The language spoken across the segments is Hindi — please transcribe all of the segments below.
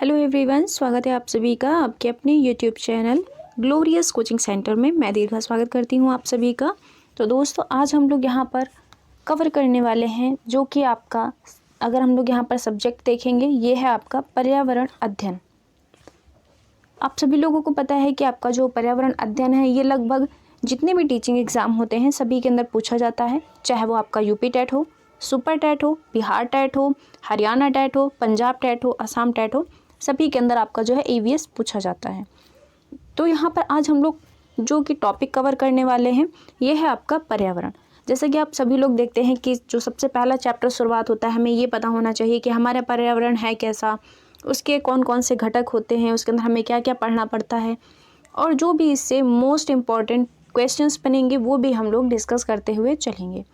हेलो एवरीवन, स्वागत है आप सभी का आपके अपने YouTube channel glorious coaching centre में। मैं दीर्घा स्वागत करती हूँ आप सभी का। तो दोस्तों, आज हम लोग यहाँ पर कवर करने वाले हैं जो कि आपका, अगर हम लोग यहाँ पर सब्जेक्ट देखेंगे, ये है आपका पर्यावरण अध्ययन। आप सभी लोगों को पता है कि आपका जो पर्यावरण अध्ययन है ये लगभग जितने भी टीचिंग एग्ज़ाम होते हैं सभी के अंदर पूछा जाता है, चाहे वो आपका यूपी टेट हो, सुपर टेट हो, बिहार टेट हो, हरियाणा टेट हो, पंजाब टेट हो, असम टेट हो, सभी के अंदर आपका जो है ईवीएस पूछा जाता है। तो यहाँ पर आज हम लोग जो कि टॉपिक कवर करने वाले हैं ये है आपका पर्यावरण। जैसे कि आप सभी लोग देखते हैं कि जो सबसे पहला चैप्टर शुरुआत होता है, हमें ये पता होना चाहिए कि हमारा पर्यावरण है कैसा, उसके कौन कौन से घटक होते हैं, उसके अंदर हमें क्या क्या पढ़ना पड़ता है, और जो भी इससे मोस्ट इम्पॉर्टेंट क्वेश्चंस बनेंगे वो भी हम लोग डिस्कस करते हुए चलेंगे।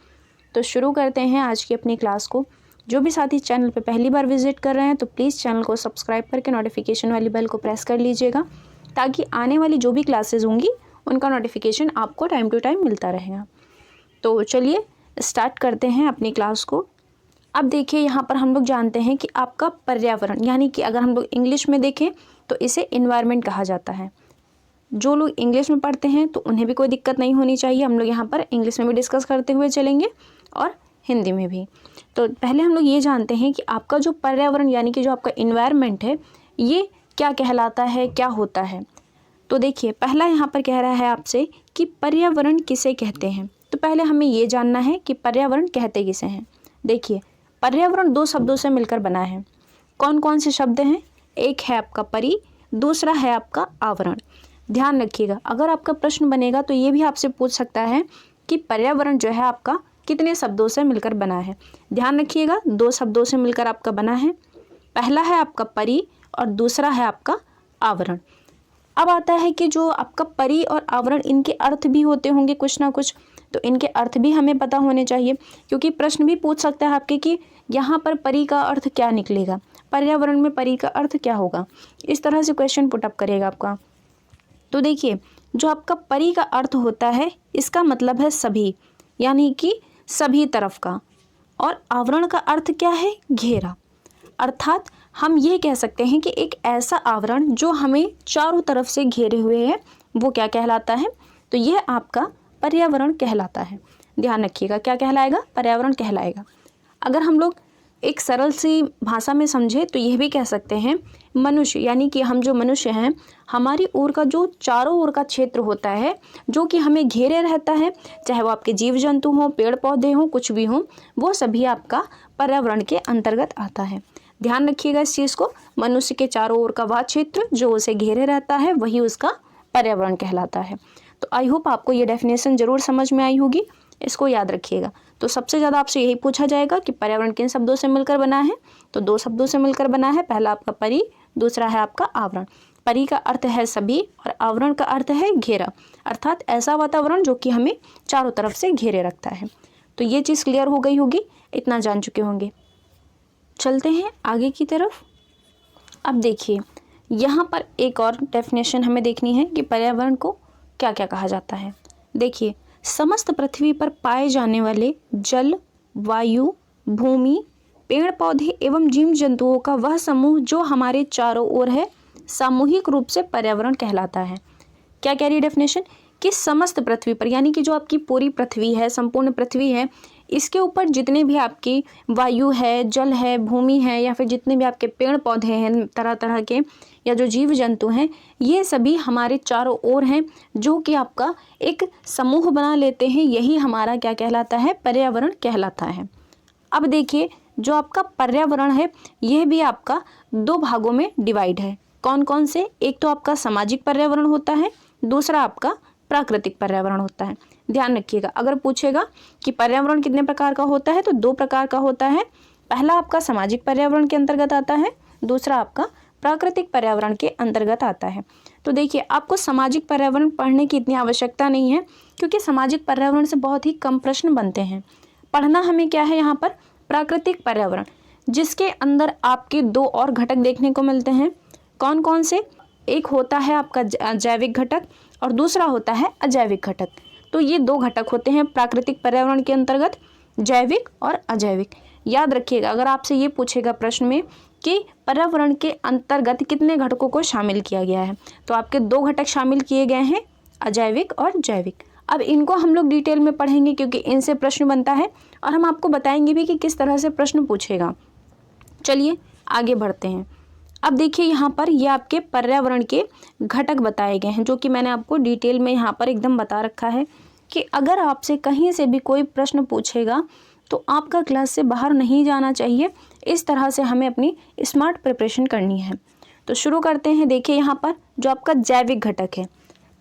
तो शुरू करते हैं आज की अपनी क्लास को। जो भी साथी चैनल पे पहली बार विजिट कर रहे हैं तो प्लीज़ चैनल को सब्सक्राइब करके नोटिफिकेशन वाली बेल को प्रेस कर लीजिएगा, ताकि आने वाली जो भी क्लासेस होंगी उनका नोटिफिकेशन आपको टाइम टू टाइम मिलता रहेगा। तो चलिए स्टार्ट करते हैं अपनी क्लास को। अब देखिए, यहाँ पर हम लोग जानते हैं कि आपका पर्यावरण, यानी कि अगर हम लोग इंग्लिश में देखें तो इसे इन्वायरमेंट कहा जाता है। जो लोग इंग्लिश में पढ़ते हैं तो उन्हें भी कोई दिक्कत नहीं होनी चाहिए, हम लोग यहाँ पर इंग्लिश में भी डिस्कस करते हुए चलेंगे और हिंदी में भी। तो पहले हम लोग ये जानते हैं कि आपका जो पर्यावरण यानी कि जो आपका इन्वायरमेंट है ये क्या कहलाता है, क्या होता है। तो देखिए, पहला यहाँ पर कह रहा है आपसे कि पर्यावरण किसे कहते हैं। तो पहले हमें ये जानना है कि पर्यावरण कहते किसे हैं। देखिए, पर्यावरण दो शब्दों से मिलकर बना है। कौन कौन से शब्द हैं? एक है आपका परि, दूसरा है आपका आवरण। ध्यान रखिएगा, अगर आपका प्रश्न बनेगा तो ये भी आपसे पूछ सकता है कि पर्यावरण जो है आपका कितने शब्दों से मिलकर बना है। ध्यान रखिएगा, दो शब्दों से मिलकर आपका बना है। पहला है आपका परि और दूसरा है आपका आवरण। अब आता है कि जो आपका परि और आवरण, इनके अर्थ भी होते होंगे कुछ ना कुछ, तो इनके अर्थ भी हमें पता होने चाहिए, क्योंकि प्रश्न भी पूछ सकता है आपके कि यहाँ पर परि का अर्थ क्या निकलेगा, पर्यावरण में परि का अर्थ क्या होगा। इस तरह से क्वेश्चन पुटअप करेगा आपका। तो देखिए, जो आपका परि का अर्थ होता है इसका मतलब है सभी, यानी कि सभी तरफ का। और आवरण का अर्थ क्या है? घेरा। अर्थात हम ये कह सकते हैं कि एक ऐसा आवरण जो हमें चारों तरफ से घेरे हुए है, वो क्या कहलाता है? तो यह आपका पर्यावरण कहलाता है। ध्यान रखिएगा, क्या कहलाएगा? पर्यावरण कहलाएगा। अगर हम लोग एक सरल सी भाषा में समझे तो यह भी कह सकते हैं मनुष्य, यानी कि हम जो मनुष्य हैं, हमारी ओर का जो चारों ओर का क्षेत्र होता है जो कि हमें घेरे रहता है, चाहे वो आपके जीव जंतु हों, पेड़ पौधे हों, कुछ भी हों, वो सभी आपका पर्यावरण के अंतर्गत आता है। ध्यान रखिएगा इस चीज़ को, मनुष्य के चारों ओर का वह क्षेत्र जो उसे घेरे रहता है वही उसका पर्यावरण कहलाता है। तो आई होप आपको ये डेफिनेशन ज़रूर समझ में आई होगी, इसको याद रखिएगा। तो सबसे ज़्यादा आपसे यही पूछा जाएगा कि पर्यावरण किन शब्दों से मिलकर बना है, तो दो शब्दों से मिलकर बना है। पहला आपका परि, दूसरा है आपका आवरण। परि का अर्थ है सभी और आवरण का अर्थ है घेरा, अर्थात ऐसा वातावरण जो कि हमें चारों तरफ से घेरे रखता है। तो ये चीज़ क्लियर हो गई होगी, इतना जान चुके होंगे। चलते हैं आगे की तरफ। अब देखिए, यहाँ पर एक और डेफिनेशन हमें देखनी है कि पर्यावरण को क्या क्या कहा जाता है। देखिए, समस्त पृथ्वी पर पाए जाने वाले जल, वायु, भूमि, पेड़ पौधे एवं जीव जंतुओं का वह समूह जो हमारे चारों ओर है, सामूहिक रूप से पर्यावरण कहलाता है। क्या कह रही डेफिनेशन? कि समस्त पृथ्वी पर, यानी कि जो आपकी पूरी पृथ्वी है, संपूर्ण पृथ्वी है, इसके ऊपर जितने भी आपकी वायु है, जल है, भूमि है, या फिर जितने भी आपके पेड़ पौधे हैं तरह तरह के, या जो जीव जंतु हैं, ये सभी हमारे चारों ओर हैं, जो कि आपका एक समूह बना लेते हैं। यही हमारा क्या कहलाता है? पर्यावरण कहलाता है। अब देखिए, जो आपका पर्यावरण है यह भी आपका दो भागों में डिवाइड है। कौन कौन से? एक तो आपका सामाजिक पर्यावरण होता है, दूसरा आपका प्राकृतिक पर्यावरण होता है। ध्यान रखिएगा, अगर पूछेगा कि पर्यावरण कितने प्रकार का होता है तो दो प्रकार का होता है। पहला आपका सामाजिक पर्यावरण के अंतर्गत आता है, दूसरा आपका प्राकृतिक पर्यावरण के अंतर्गत आता है। तो देखिए, आपको सामाजिक पर्यावरण पढ़ने की इतनी आवश्यकता नहीं है, क्योंकि सामाजिक पर्यावरण से बहुत ही कम प्रश्न बनते हैं। पढ़ना हमें क्या है यहाँ पर? प्राकृतिक पर्यावरण, जिसके अंदर आपके दो और घटक देखने को मिलते हैं। कौन कौन से? एक होता है आपका जैविक घटक और दूसरा होता है अजैविक घटक। तो ये दो घटक होते हैं प्राकृतिक पर्यावरण के अंतर्गत, जैविक और अजैविक। याद रखिएगा, अगर आपसे ये पूछेगा प्रश्न में कि पर्यावरण के अंतर्गत कितने घटकों को शामिल किया गया है। तो आपके 2 घटक शामिल किए गए हैं, अजैविक और जैविक। अब इनको हम लोग डिटेल में पढ़ेंगे क्योंकि इनसे प्रश्न बनता है और हम आपको बताएंगे भी कि किस तरह से प्रश्न पूछेगा। चलिए आगे बढ़ते हैं। अब देखिए यहाँ पर ये आपके पर्यावरण के घटक बताए गए हैं जो कि मैंने आपको डिटेल में यहाँ पर एकदम बता रखा है कि अगर आपसे कहीं से भी कोई प्रश्न पूछेगा तो आपका क्लास से बाहर नहीं जाना चाहिए। इस तरह से हमें अपनी स्मार्ट प्रिपरेशन करनी है। तो शुरू करते हैं। देखिए यहाँ पर जो आपका जैविक घटक है,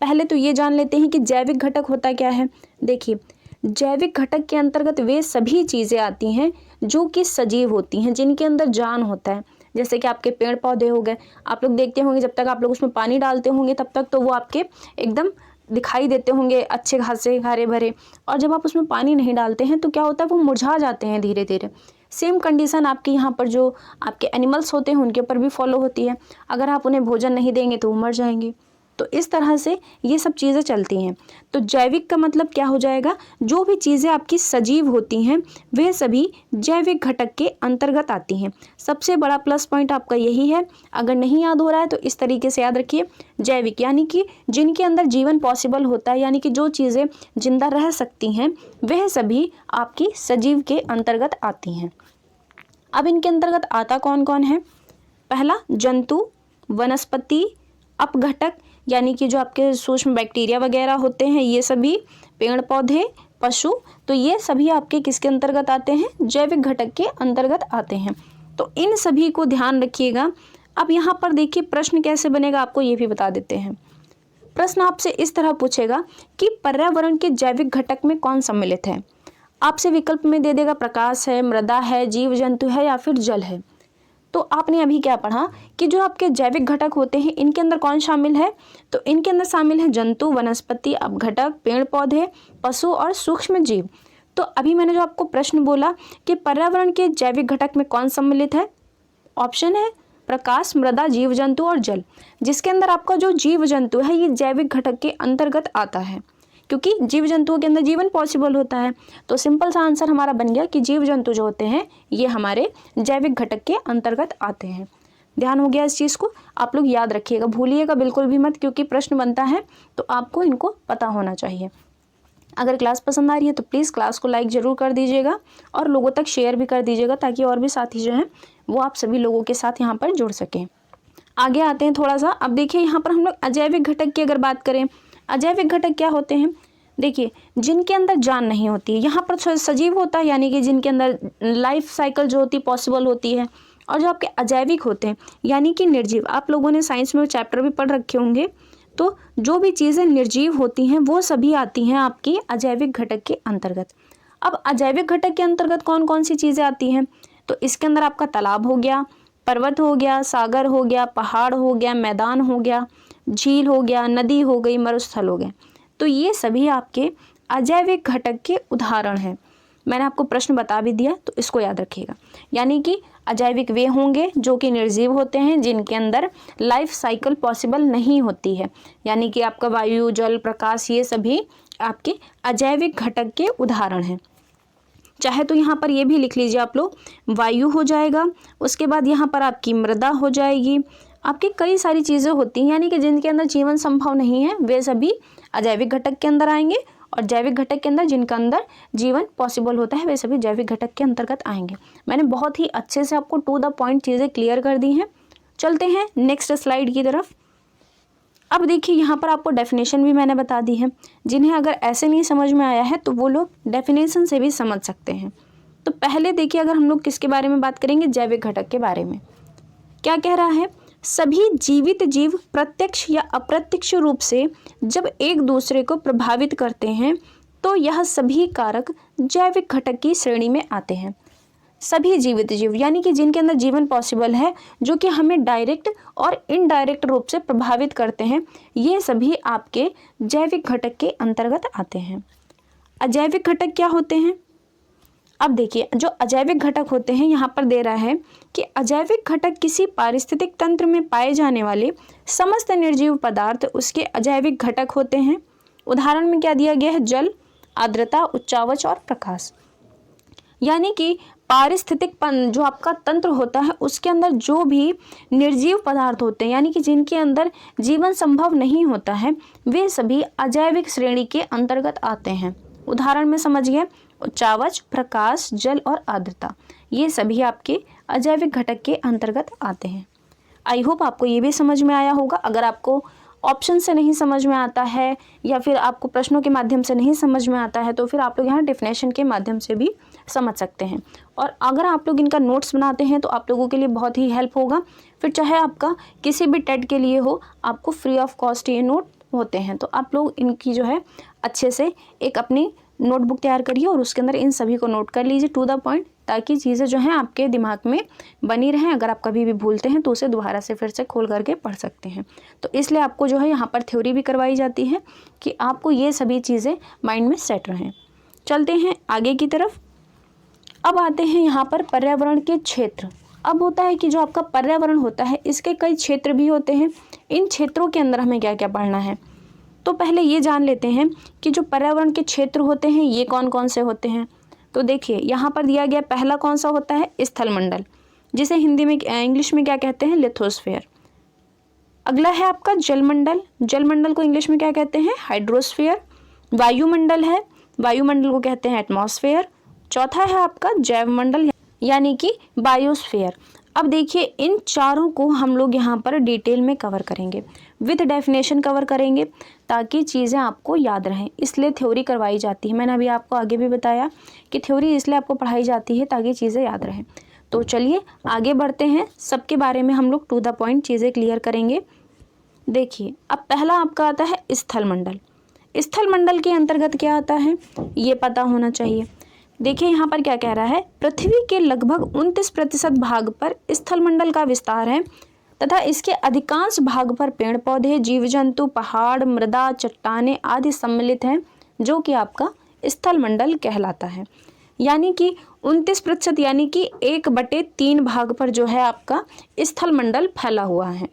पहले तो ये जान लेते हैं कि जैविक घटक होता क्या है। देखिए जैविक घटक के अंतर्गत वे सभी चीज़ें आती हैं जो कि सजीव होती हैं, जिनके अंदर जान होता है। जैसे कि आपके पेड़ पौधे हो गए, आप लोग देखते होंगे जब तक आप लोग उसमें पानी डालते होंगे तब तक तो वो आपके एकदम दिखाई देते होंगे अच्छे खासे हरे भरे, और जब आप उसमें पानी नहीं डालते हैं तो क्या होता है, वो मुरझा जाते हैं धीरे धीरे। सेम कंडीशन आपके यहाँ पर जो आपके एनिमल्स होते हैं उनके ऊपर भी फॉलो होती है। अगर आप उन्हें भोजन नहीं देंगे तो वो मर जाएंगे। तो इस तरह से ये सब चीज़ें चलती हैं। तो जैविक का मतलब क्या हो जाएगा, जो भी चीज़ें आपकी सजीव होती हैं वे सभी जैविक घटक के अंतर्गत आती हैं। सबसे बड़ा प्लस पॉइंट आपका यही है। अगर नहीं याद हो रहा है तो इस तरीके से याद रखिए, जैविक यानी कि जिनके अंदर जीवन पॉसिबल होता है, यानी कि जो चीज़ें जिंदा रह सकती हैं वह सभी आपकी सजीव के अंतर्गत आती हैं। अब इनके अंतर्गत आता कौन कौन है। पहला जंतु, वनस्पति, अपघटक यानी कि जो आपके सूक्ष्म बैक्टीरिया वगैरह होते हैं ये सभी, पेड़ पौधे, पशु, तो ये सभी आपके किसके अंतर्गत आते हैं, जैविक घटक के अंतर्गत आते हैं। तो इन सभी को ध्यान रखिएगा। अब यहाँ पर देखिए प्रश्न कैसे बनेगा आपको ये भी बता देते हैं। प्रश्न आपसे इस तरह पूछेगा कि पर्यावरण के जैविक घटक में कौन सम्मिलित है। आपसे विकल्प में दे देगा प्रकाश है, मृदा है, जीव जंतु है या फिर जल है। तो आपने अभी क्या पढ़ा कि जो आपके जैविक घटक होते हैं इनके अंदर कौन शामिल है, तो इनके अंदर शामिल है जंतु, वनस्पति, अपघटक, पेड़ पौधे, पशु और सूक्ष्म जीव। तो अभी मैंने जो आपको प्रश्न बोला कि पर्यावरण के जैविक घटक में कौन सम्मिलित है, ऑप्शन है प्रकाश, मृदा, जीव जंतु और जल। जिसके अंदर आपका जो जीव जंतु है ये जैविक घटक के अंतर्गत आता है क्योंकि जीव जंतुओं के अंदर जीवन पॉसिबल होता है। तो सिंपल सा आंसर हमारा बन गया कि जीव जंतु जो होते हैं ये हमारे जैविक घटक के अंतर्गत आते हैं। ध्यान हो गया इस चीज़ को, आप लोग याद रखिएगा, भूलिएगा बिल्कुल भी मत, क्योंकि प्रश्न बनता है तो आपको इनको पता होना चाहिए। अगर क्लास पसंद आ रही है तो प्लीज़ क्लास को लाइक ज़रूर कर दीजिएगा और लोगों तक शेयर भी कर दीजिएगा ताकि और भी साथी जो हैं वो आप सभी लोगों के साथ यहाँ पर जुड़ सकें। आगे आते हैं थोड़ा सा। अब देखिए यहाँ पर हम लोग अजैविक घटक की अगर बात करें, अजैविक घटक क्या होते हैं। देखिए जिनके अंदर जान नहीं होती है, यहाँ पर सजीव होता है यानी कि जिनके अंदर लाइफ साइकिल जो होती पॉसिबल होती है, और जो आपके अजैविक होते हैं यानी कि निर्जीव। आप लोगों ने साइंस में चैप्टर भी पढ़ रखे होंगे, तो जो भी चीज़ें निर्जीव होती हैं वो सभी आती हैं आपकी अजैविक घटक के अंतर्गत। अब अजैविक घटक के अंतर्गत कौन कौन सी चीज़ें आती हैं, तो इसके अंदर आपका तालाब हो गया, पर्वत हो गया, सागर हो गया, पहाड़ हो गया, मैदान हो गया, झील हो गया, नदी हो गई, मरुस्थल हो गए। तो ये सभी आपके अजैविक घटक के उदाहरण हैं। मैंने आपको प्रश्न बता भी दिया तो इसको याद रखिएगा। यानी कि अजैविक वे होंगे जो कि निर्जीव होते हैं, जिनके अंदर लाइफ साइकिल पॉसिबल नहीं होती है, यानी कि आपका वायु, जल, प्रकाश ये सभी आपके अजैविक घटक के उदाहरण हैं। चाहे तो यहाँ पर ये भी लिख लीजिए आप लोग, वायु हो जाएगा, उसके बाद यहाँ पर आपकी मृदा हो जाएगी, आपकी कई सारी चीज़ें होती हैं यानी कि जिनके अंदर जीवन संभव नहीं है वे सभी अजैविक घटक के अंदर आएंगे, और जैविक घटक के अंदर जिनका अंदर जीवन पॉसिबल होता है वे सभी जैविक घटक के अंतर्गत आएंगे। मैंने बहुत ही अच्छे से आपको टू द पॉइंट चीज़ें क्लियर कर दी हैं। चलते हैं नेक्स्ट स्लाइड की तरफ। अब देखिए यहाँ पर आपको डेफिनेशन भी मैंने बता दी है, जिन्हें अगर ऐसे नहीं समझ में आया है तो वो लोग डेफिनेशन से भी समझ सकते हैं। तो पहले देखिए अगर हम लोग किसके बारे में बात करेंगे, जैविक घटक के बारे में। क्या कह रहा है, सभी जीवित जीव प्रत्यक्ष या अप्रत्यक्ष रूप से जब एक दूसरे को प्रभावित करते हैं तो यह सभी कारक जैविक घटक की श्रेणी में आते हैं। सभी जीवित जीव यानी कि जिनके अंदर जीवन पॉसिबल है, जो कि हमें डायरेक्ट और इनडायरेक्ट रूप से प्रभावित करते हैं, ये सभी आपके जैविक घटक के अंतर्गत आते हैं। अजैविक घटक क्या होते हैं। अब देखिए जो अजैविक घटक होते हैं यहाँ पर दे रहा है कि अजैविक घटक किसी पारिस्थितिक तंत्र में पाए जाने वाले समस्त निर्जीव पदार्थ उसके अजैविक घटक होते हैं। उदाहरण में क्या दिया गया है, जल, आर्द्रता, उच्चावच और प्रकाश। यानी कि पारिस्थितिक जो आपका तंत्र होता है उसके अंदर जो भी निर्जीव पदार्थ होते हैं यानी कि जिनके अंदर जीवन संभव नहीं होता है वे सभी अजैविक श्रेणी के अंतर्गत आते हैं। उदाहरण में समझिए, उच्चावच, प्रकाश, जल और आर्द्रता, ये सभी आपके अजैविक घटक के अंतर्गत आते हैं। आई होप आपको ये भी समझ में आया होगा। अगर आपको ऑप्शन से नहीं समझ में आता है या फिर आपको प्रश्नों के माध्यम से नहीं समझ में आता है तो फिर आप लोग यहाँ डेफिनेशन के माध्यम से भी समझ सकते हैं। और अगर आप लोग इनका नोट्स बनाते हैं तो आप लोगों के लिए बहुत ही हेल्प होगा। फिर चाहे आपका किसी भी टेट के लिए हो, आपको फ्री ऑफ कॉस्ट ये नोट होते हैं, तो आप लोग इनकी जो है अच्छे से एक अपनी नोटबुक तैयार करिए और उसके अंदर इन सभी को नोट कर लीजिए टू द पॉइंट, ताकि चीज़ें जो हैं आपके दिमाग में बनी रहें। अगर आप कभी भी भूलते हैं तो उसे दोबारा से फिर से खोल करके पढ़ सकते हैं। तो इसलिए आपको जो है यहाँ पर थ्योरी भी करवाई जाती है कि आपको ये सभी चीज़ें माइंड में सेट रहें। चलते हैं आगे की तरफ। अब आते हैं यहाँ पर पर्यावरण के क्षेत्र। अब होता है कि जो आपका पर्यावरण होता है इसके कई क्षेत्र भी होते हैं। इन क्षेत्रों के अंदर हमें क्या क्या पढ़ना है, तो पहले ये जान लेते हैं कि जो पर्यावरण के क्षेत्र होते हैं ये कौन कौन से होते हैं। तो देखिए यहाँ पर दिया गया पहला कौन सा होता है, स्थलमंडल, जिसे हिंदी में इंग्लिश में क्या कहते हैं, लिथोस्फेयर। अगला है आपका जलमंडल, जलमंडल को इंग्लिश में क्या कहते हैं, हाइड्रोस्फीयर। वायुमंडल है, वायुमंडल को कहते हैं एटमॉस्फेयर। चौथा है आपका जैवमंडल यानी कि बायोस्फीयर। अब देखिए इन चारों को हम लोग यहाँ पर डिटेल में कवर करेंगे, विद डेफिनेशन कवर करेंगे ताकि चीज़ें आपको याद रहें, इसलिए थ्योरी करवाई जाती है। मैंने अभी आपको आगे भी बताया कि थ्योरी इसलिए आपको पढ़ाई जाती है ताकि चीज़ें याद रहें। तो चलिए आगे बढ़ते हैं, सबके बारे में हम लोग टू द पॉइंट चीज़ें क्लियर करेंगे। देखिए अब पहला आपका आता है स्थलमंडल। स्थलमंडल के अंतर्गत क्या आता है ये पता होना चाहिए। देखिए यहाँ पर क्या कह रहा है, पृथ्वी के लगभग 29% भाग पर स्थलमंडल का विस्तार है तथा इसके अधिकांश भाग पर पेड़ पौधे, जीव जंतु, पहाड़, मृदा, चट्टानें आदि सम्मिलित हैं, जो कि आपका स्थलमंडल कहलाता है। यानी कि 29% यानी कि 1/3 भाग पर जो है आपका स्थलमंडल फैला हुआ है।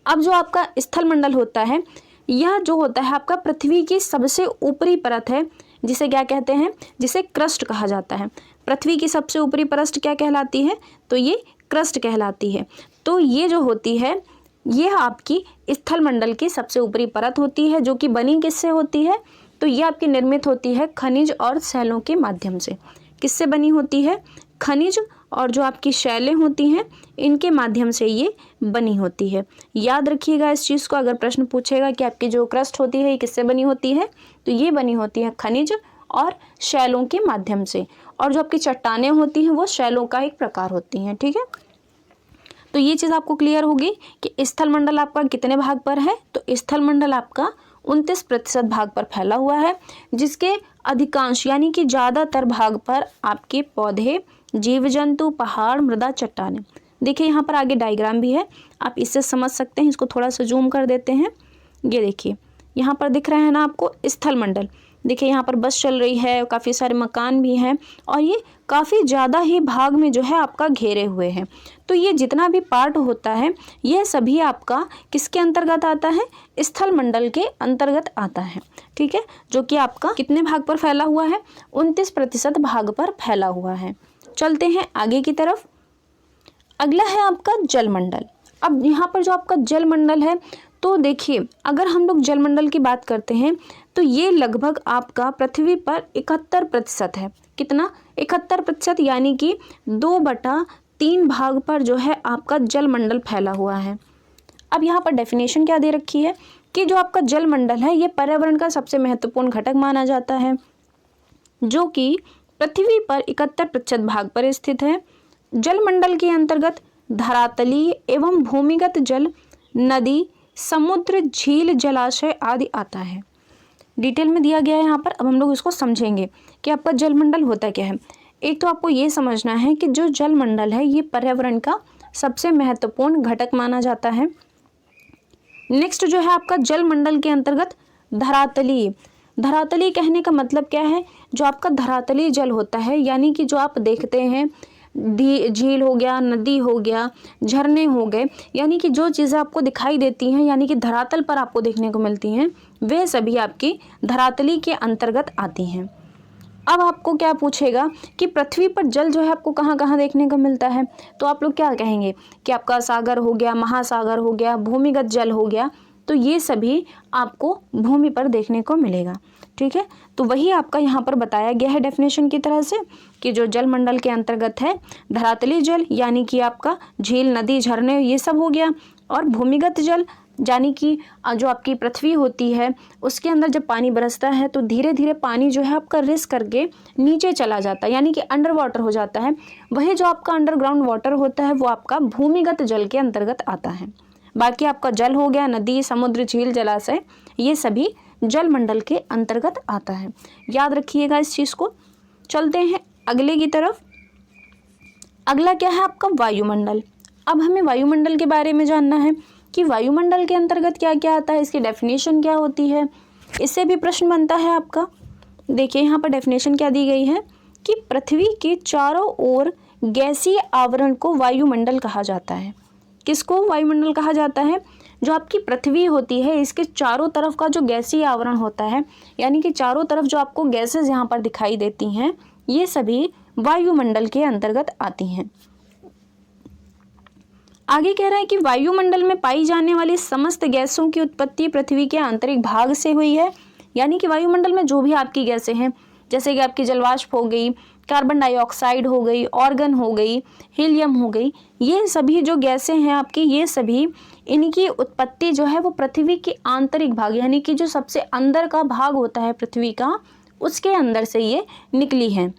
अब जो आपका स्थलमंडल होता है यह जो होता है आपका पृथ्वी की सबसे ऊपरी परत है, जिसे क्या कहते हैं, जिसे क्रस्ट कहा जाता है। पृथ्वी की सबसे ऊपरी परत क्या कहलाती है, तो ये क्रस्ट कहलाती है। तो ये जो होती है ये आपकी स्थलमंडल की सबसे ऊपरी परत होती है, जो कि बनी किससे होती है, तो ये आपकी निर्मित होती है खनिज और शैलों के माध्यम से। किससे बनी होती है, खनिज और जो आपकी शैलें होती हैं इनके माध्यम से ये बनी होती है। याद रखिएगा इस चीज़ को, अगर प्रश्न पूछेगा कि आपकी जो क्रस्ट होती है ये किससे बनी होती है, तो ये बनी होती है खनिज और शैलों के माध्यम से, और जो आपकी चट्टानें होती हैं वो शैलों का एक प्रकार होती हैं। ठीक है, तो ये चीज़ आपको क्लियर होगी कि स्थलमंडल आपका कितने भाग पर है, तो स्थलमंडल आपका 29% भाग पर फैला हुआ है, जिसके अधिकांश यानी कि ज़्यादातर भाग पर आपके पौधे, जीव जंतु, पहाड़, मृदा, चट्टानें। देखिए यहाँ पर आगे डायग्राम भी है, आप इससे समझ सकते हैं। इसको थोड़ा सा जूम कर देते हैं। ये देखिए यहाँ पर दिख रहा है ना आपको स्थलमंडल। देखिए यहाँ पर बस चल रही है, काफ़ी सारे मकान भी हैं और ये काफ़ी ज़्यादा ही भाग में जो है आपका घेरे हुए हैं। तो ये जितना भी पार्ट होता है यह सभी आपका किसके अंतर्गत आता है, स्थलमंडल के अंतर्गत आता है। ठीक है, जो कि आपका कितने भाग पर फैला हुआ है, 29% भाग पर फैला हुआ है। चलते हैं आगे की तरफ। अगला है आपका जलमंडल। अब यहाँ पर जो आपका जलमंडल है, तो देखिए अगर हम लोग जलमंडल की बात करते हैं तो ये लगभग आपका पृथ्वी पर 71% है। कितना, 71%, यानी कि 2/3 भाग पर जो है आपका जलमंडल फैला हुआ है। अब यहाँ पर डेफिनेशन क्या दे रखी है कि जो आपका जलमंडल है ये पर्यावरण का सबसे महत्वपूर्ण घटक माना जाता है, जो कि पृथ्वी पर 71% भाग पर स्थित है। जलमंडल के अंतर्गत धरातलीय एवं भूमिगत जल, नदी, समुद्र, झील, जलाशय आदि आता है। डिटेल में दिया गया है यहाँ पर। अब हम लोग इसको समझेंगे कि आपका जलमंडल होता क्या है। एक तो आपको ये समझना है कि जो जलमंडल है ये पर्यावरण का सबसे महत्वपूर्ण घटक माना जाता है। नेक्स्ट जो है आपका जलमंडल के अंतर्गत धरातलीय। धरातलीय कहने का मतलब क्या है, जो आपका धरातलीय जल होता है, यानी कि जो आप देखते हैं झील हो गया, नदी हो गया, झरने हो गए, यानी कि जो चीज़ें आपको दिखाई देती हैं यानी कि धरातल पर आपको देखने को मिलती हैं, वे सभी आपकी धरातली के अंतर्गत आती हैं। अब आपको क्या पूछेगा कि पृथ्वी पर जल जो है आपको कहाँ कहाँ देखने को मिलता है, तो आप लोग क्या कहेंगे कि आपका सागर हो गया, महासागर हो गया, भूमिगत जल हो गया, तो ये सभी आपको भूमि पर देखने को मिलेगा। ठीक है, तो वही आपका यहाँ पर बताया गया है डेफिनेशन की तरह से कि जो जल मंडल के अंतर्गत है धरातली जल यानी कि आपका झील, नदी, झरने ये सब हो गया, और भूमिगत जल यानी कि जो आपकी पृथ्वी होती है उसके अंदर जब पानी बरसता है तो धीरे धीरे पानी जो है आपका रिस करके नीचे चला जाता है, यानी कि अंडर वाटर हो जाता है। वही जो आपका अंडरग्राउंड वाटर होता है वो आपका भूमिगत जल के अंतर्गत आता है। बाकी आपका जल हो गया, नदी, समुद्र, झील, जलाशय, ये सभी जल मंडल के अंतर्गत आता है। याद रखिएगा इस चीज़ को। चलते हैं अगले की तरफ। अगला क्या है आपका वायुमंडल। अब हमें वायुमंडल के बारे में जानना है कि वायुमंडल के अंतर्गत क्या क्या आता है, इसकी डेफिनेशन क्या होती है, इससे भी प्रश्न बनता है आपका। देखिए यहाँ पर डेफिनेशन क्या दी गई है कि पृथ्वी के चारों ओर गैसीय आवरण को वायुमंडल कहा जाता है। किसको वायुमंडल कहा जाता है? जो आपकी पृथ्वी होती है इसके चारों तरफ का जो गैसीय आवरण होता है, यानी कि चारों तरफ जो आपको गैसेस यहाँ पर दिखाई देती हैं, ये सभी वायुमंडल के अंतर्गत आती हैं। आगे कह रहा है कि वायुमंडल में पाई जाने वाली समस्त गैसों की उत्पत्ति पृथ्वी के आंतरिक भाग से हुई है। यानी कि वायुमंडल में जो भी आपकी गैसें हैं, जैसे कि आपकी जलवाष्प हो गई, कार्बन डाइऑक्साइड हो गई, ऑर्गन हो गई, हीलियम हो गई, ये सभी जो गैसें हैं आपकी, ये सभी इनकी उत्पत्ति जो है वो पृथ्वी के आंतरिक भाग यानी कि जो सबसे अंदर का भाग होता है पृथ्वी का, उसके अंदर से ये निकली है।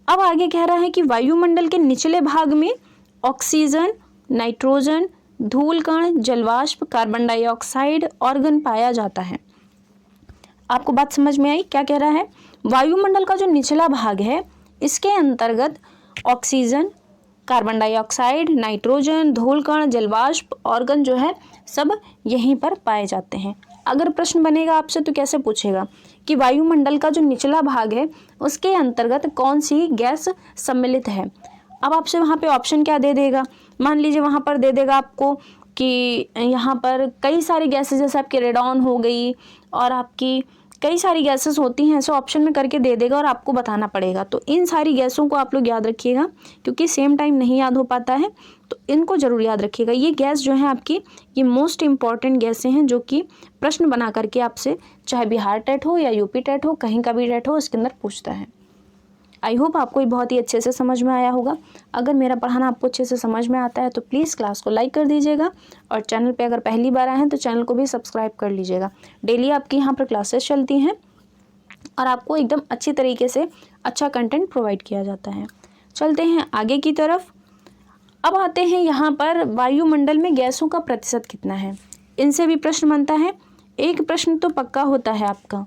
अब आगे कह रहा है कि वायुमंडल के निचले भाग में ऑक्सीजन, नाइट्रोजन, धूल कण, जलवाष्प, कार्बन डाइऑक्साइड, ऑर्गन पाया जाता है। आपको बात समझ में आई? क्या कह रहा है? वायुमंडल का जो निचला भाग है इसके अंतर्गत ऑक्सीजन, कार्बन डाइऑक्साइड, नाइट्रोजन, धूल कण, जलवाष्प, ऑर्गन जो है सब यहीं पर पाए जाते हैं। अगर प्रश्न बनेगा आपसे तो कैसे पूछेगा कि वायुमंडल का जो निचला भाग है उसके अंतर्गत कौन सी गैस सम्मिलित है। अब आपसे वहाँ पे ऑप्शन क्या दे देगा? मान लीजिए वहाँ पर दे देगा आपको कि यहाँ पर कई सारी गैसेस, जैसे आपकी रेडॉन हो गई और आपकी कई सारी गैसेस होती हैं, ऐसे ऑप्शन में करके दे देगा और आपको बताना पड़ेगा। तो इन सारी गैसों को आप लोग याद रखिएगा, क्योंकि सेम टाइम नहीं याद हो पाता है, तो इनको जरूर याद रखिएगा। ये गैस जो है आपकी, ये मोस्ट इंपॉर्टेंट गैसें हैं जो कि प्रश्न बना करके आपसे चाहे बिहार टेट हो या यूपी टेट हो, कहीं का भी टेट हो, इसके अंदर पूछता है। आई होप आपको ये बहुत ही अच्छे से समझ में आया होगा। अगर मेरा पढ़ाना आपको अच्छे से समझ में आता है तो प्लीज़ क्लास को लाइक कर दीजिएगा, और चैनल पे अगर पहली बार आए हैं तो चैनल को भी सब्सक्राइब कर लीजिएगा। डेली आपकी यहाँ पर क्लासेस चलती हैं और आपको एकदम अच्छी तरीके से अच्छा कंटेंट प्रोवाइड किया जाता है। चलते हैं आगे की तरफ। अब आते हैं यहाँ पर वायुमंडल में गैसों का प्रतिशत कितना है, इनसे भी प्रश्न बनता है। एक प्रश्न तो पक्का होता है आपका।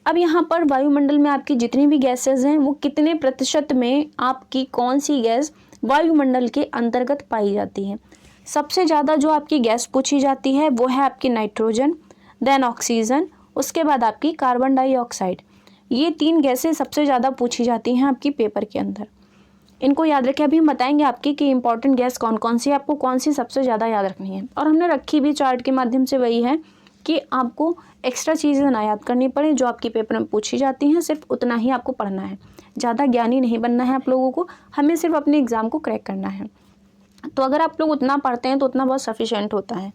अब यहाँ पर वायुमंडल में आपकी जितनी भी गैसेस हैं वो कितने प्रतिशत में आपकी कौन सी गैस वायुमंडल के अंतर्गत पाई जाती है। सबसे ज़्यादा जो आपकी गैस पूछी जाती है वो है आपकी नाइट्रोजन, देन ऑक्सीजन, उसके बाद आपकी कार्बन डाइऑक्साइड। ये तीन गैसें सबसे ज़्यादा पूछी जाती हैं आपकी पेपर के अंदर। इनको याद रखें। अभी हम बताएंगे आपकी कि इंपॉर्टेंट गैस कौन कौन सी, आपको कौन सी सबसे ज़्यादा याद रखनी है। और हमने रखी भी चार्ट के माध्यम से वही है कि आपको एक्स्ट्रा चीज़ें ना याद करनी पड़े, जो आपकी पेपर में पूछी जाती हैं सिर्फ उतना ही आपको पढ़ना है। ज़्यादा ज्ञानी नहीं बनना है आप लोगों को, हमें सिर्फ अपने एग्ज़ाम को क्रैक करना है। तो अगर आप लोग उतना पढ़ते हैं तो उतना बहुत सफिशेंट होता है।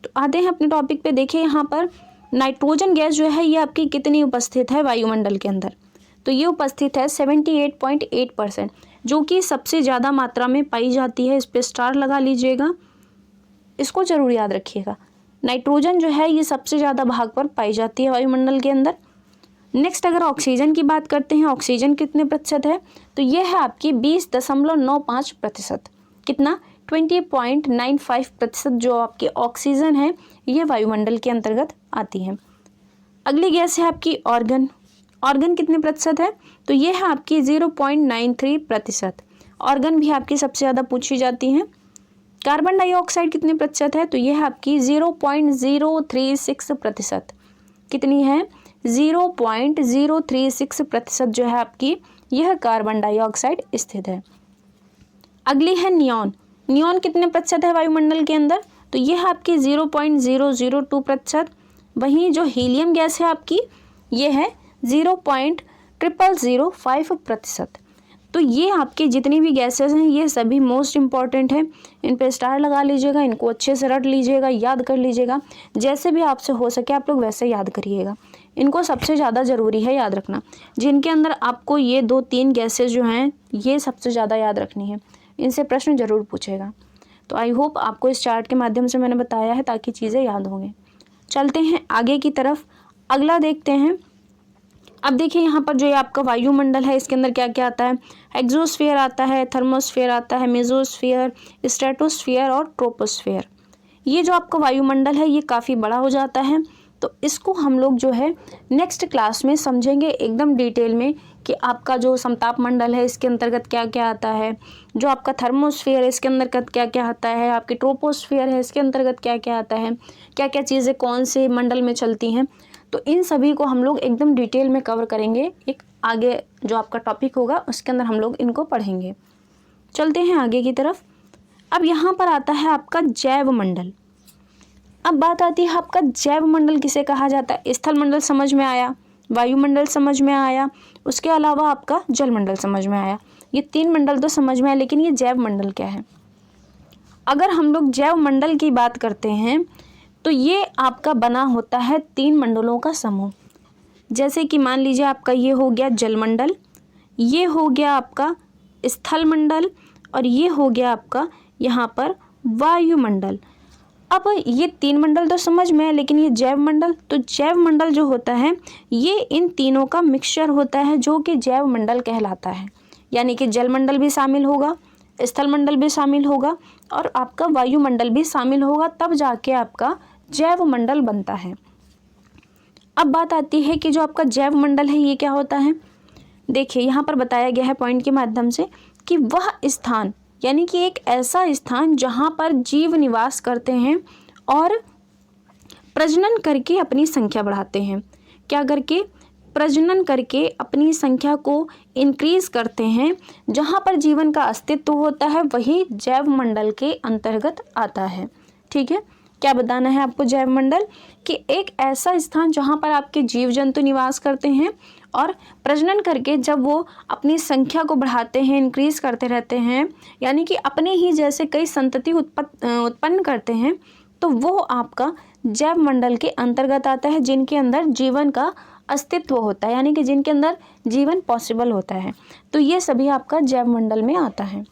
तो आते हैं अपने टॉपिक पे। देखिए यहाँ पर नाइट्रोजन गैस जो है ये आपकी कितनी उपस्थित है वायुमंडल के अंदर, तो ये उपस्थित है 78.8%, जो कि सबसे ज़्यादा मात्रा में पाई जाती है। इस पर स्टार लगा लीजिएगा, इसको ज़रूर याद रखिएगा। नाइट्रोजन जो है ये सबसे ज़्यादा भाग पर पाई जाती है वायुमंडल के अंदर। नेक्स्ट अगर ऑक्सीजन की बात करते हैं, ऑक्सीजन कितने प्रतिशत है, तो ये है आपकी 20.95%। कितना? 20.95% जो आपकी ऑक्सीजन है ये वायुमंडल के अंतर्गत आती है। अगली गैस है आपकी ऑर्गन। ऑर्गन कितने प्रतिशत है, तो ये है आपकी 0.93%। ऑर्गन भी आपकी सबसे ज़्यादा पूछी जाती हैं। कार्बन डाइऑक्साइड कितने प्रतिशत है, तो ये है आपकी 0.036%। कितनी है? 0.036% जो है आपकी यह कार्बन डाइऑक्साइड स्थित है। अगली है नियॉन। नियॉन कितने प्रतिशत है वायुमंडल के अंदर, तो यह है आपकी 0.002%। वहीं जो हीलियम गैस है आपकी ये है 0.0 0.005%। तो ये आपके जितनी भी गैसेस हैं ये सभी मोस्ट इम्पॉर्टेंट हैं, इन पे स्टार लगा लीजिएगा, इनको अच्छे से रट लीजिएगा, याद कर लीजिएगा, जैसे भी आपसे हो सके आप लोग वैसे याद करिएगा। इनको सबसे ज़्यादा ज़रूरी है याद रखना, जिनके अंदर आपको ये 2-3 गैसेस जो हैं ये सबसे ज़्यादा याद रखनी है, इनसे प्रश्न ज़रूर पूछेगा। तो आई होप आपको इस चार्ट के माध्यम से मैंने बताया है ताकि चीज़ें याद होंगे। चलते हैं आगे की तरफ, अगला देखते हैं। अब देखिए यहाँ पर जो ये आपका वायुमंडल है इसके अंदर क्या क्या आता है, एक्सोस्फीयर आता है, थर्मोस्फीयर आता है, मेसोस्फीयर, स्ट्रेटोस्फीयर और ट्रोपोस्फीयर। ये जो आपका वायुमंडल है ये काफ़ी बड़ा हो जाता है, तो इसको हम लोग जो है नेक्स्ट क्लास में समझेंगे एकदम डिटेल में कि आपका जो समताप मंडल है इसके अंतर्गत क्या क्या आता है, जो आपका थर्मोस्फीयर है इसके अंतर्गत क्या क्या आता है, आपकी ट्रोपोस्फीयर है इसके अंतर्गत क्या क्या आता है, क्या क्या चीज़ें कौन से मंडल में चलती हैं। तो इन सभी को हम लोग एकदम डिटेल में कवर करेंगे, एक आगे जो आपका टॉपिक होगा उसके अंदर हम लोग इनको पढ़ेंगे। चलते हैं आगे की तरफ। अब यहाँ पर आता है आपका जैव मंडल। अब बात आती है आपका जैव मंडल किसे कहा जाता है। स्थल मंडल समझ में आया, वायुमंडल समझ में आया, उसके अलावा आपका जल मंडल समझ में आया, ये 3 मंडल तो समझ में आया, लेकिन ये जैव मंडल क्या है। अगर हम लोग जैव मंडल की बात करते हैं तो ये आपका बना होता है 3 मंडलों का समूह। जैसे कि मान लीजिए आपका ये हो गया जल मंडल, ये हो गया आपका स्थल मंडल और ये हो गया आपका यहाँ पर वायुमंडल। अब ये 3 मंडल तो समझ में है, लेकिन ये जैव मंडल, तो जैव मंडल जो होता है ये इन तीनों का मिक्सचर होता है जो कि जैव मंडल कहलाता है। यानी कि जल मंडल भी शामिल होगा, स्थल मंडल भी शामिल होगा और आपका वायुमंडल भी शामिल होगा, तब जाके आपका जैव मंडल बनता है। अब बात आती है कि जो आपका जैव मंडल है ये क्या होता है। देखिए यहाँ पर बताया गया है पॉइंट के माध्यम से कि वह स्थान, यानी कि एक ऐसा स्थान जहाँ पर जीव निवास करते हैं और प्रजनन करके अपनी संख्या बढ़ाते हैं। क्या करके, प्रजनन करके अपनी संख्या को इंक्रीज करते हैं, जहाँ पर जीवन का अस्तित्व होता है वही जैव मंडल के अंतर्गत आता है। ठीक है, क्या बताना है आपको जैव मंडल, कि एक ऐसा स्थान जहाँ पर आपके जीव जंतु निवास करते हैं और प्रजनन करके जब वो अपनी संख्या को बढ़ाते हैं, इंक्रीज करते रहते हैं, यानी कि अपने ही जैसे कई संतति उत्पन्न करते हैं, तो वो आपका जैव मंडल के अंतर्गत आता है, जिनके अंदर जीवन का अस्तित्व होता है, यानी कि जिनके अंदर जीवन पॉसिबल होता है। तो ये सभी आपका जैव मंडल में आता है।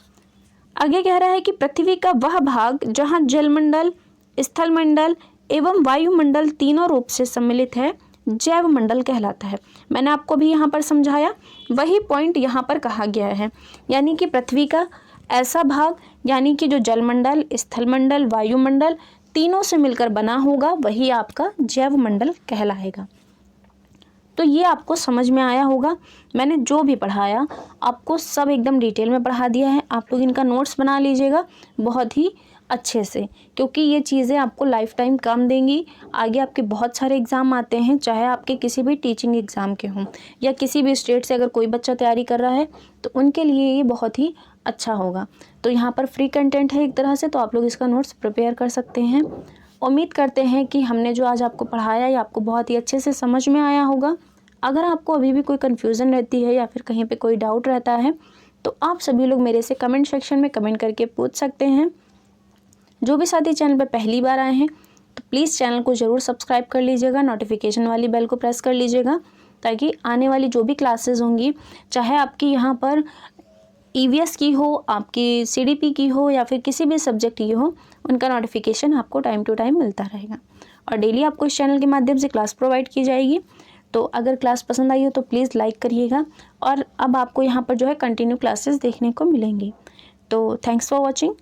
आगे कह रहा है कि पृथ्वी का वह भाग जहाँ जलमंडल, स्थल मंडल एवं वायुमंडल तीनों रूप से सम्मिलित है जैव मंडल कहलाता है। मैंने आपको भी यहाँ पर समझाया, वही पॉइंट यहाँ पर कहा गया है, यानी कि पृथ्वी का ऐसा भाग, यानी कि जो जलमंडल, स्थल मंडल, वायुमंडल तीनों से मिलकर बना होगा वही आपका जैव मंडल कहलाएगा। तो ये आपको समझ में आया होगा, मैंने जो भी पढ़ाया आपको सब एकदम डिटेल में पढ़ा दिया है। आप लोग इनका नोट्स बना लीजिएगा बहुत ही अच्छे से, क्योंकि ये चीज़ें आपको लाइफ टाइम काम देंगी। आगे आपके बहुत सारे एग्ज़ाम आते हैं, चाहे आपके किसी भी टीचिंग एग्ज़ाम के हों या किसी भी स्टेट से अगर कोई बच्चा तैयारी कर रहा है तो उनके लिए ये बहुत ही अच्छा होगा। तो यहाँ पर फ्री कंटेंट है एक तरह से, तो आप लोग इसका नोट्स प्रिपेयर कर सकते हैं। उम्मीद करते हैं कि हमने जो आज आपको पढ़ाया ये आपको बहुत ही अच्छे से समझ में आया होगा। अगर आपको अभी भी कोई कन्फ्यूज़न रहती है या फिर कहीं पे कोई डाउट रहता है तो आप सभी लोग मेरे से कमेंट सेक्शन में कमेंट करके पूछ सकते हैं। जो भी साथी चैनल पर पहली बार आए हैं तो प्लीज़ चैनल को ज़रूर सब्सक्राइब कर लीजिएगा, नोटिफिकेशन वाली बेल को प्रेस कर लीजिएगा, ताकि आने वाली जो भी क्लासेस होंगी, चाहे आपकी यहाँ पर EVS की हो, आपकी CDP की हो या फिर किसी भी सब्जेक्ट की हो, उनका नोटिफिकेशन आपको टाइम टू टाइम मिलता रहेगा। और डेली आपको इस चैनल के माध्यम से क्लास प्रोवाइड की जाएगी। तो अगर क्लास पसंद आई हो तो प्लीज़ लाइक करिएगा, और अब आपको यहाँ पर जो है कंटिन्यू क्लासेस देखने को मिलेंगी। तो थैंक्स फॉर वॉचिंग।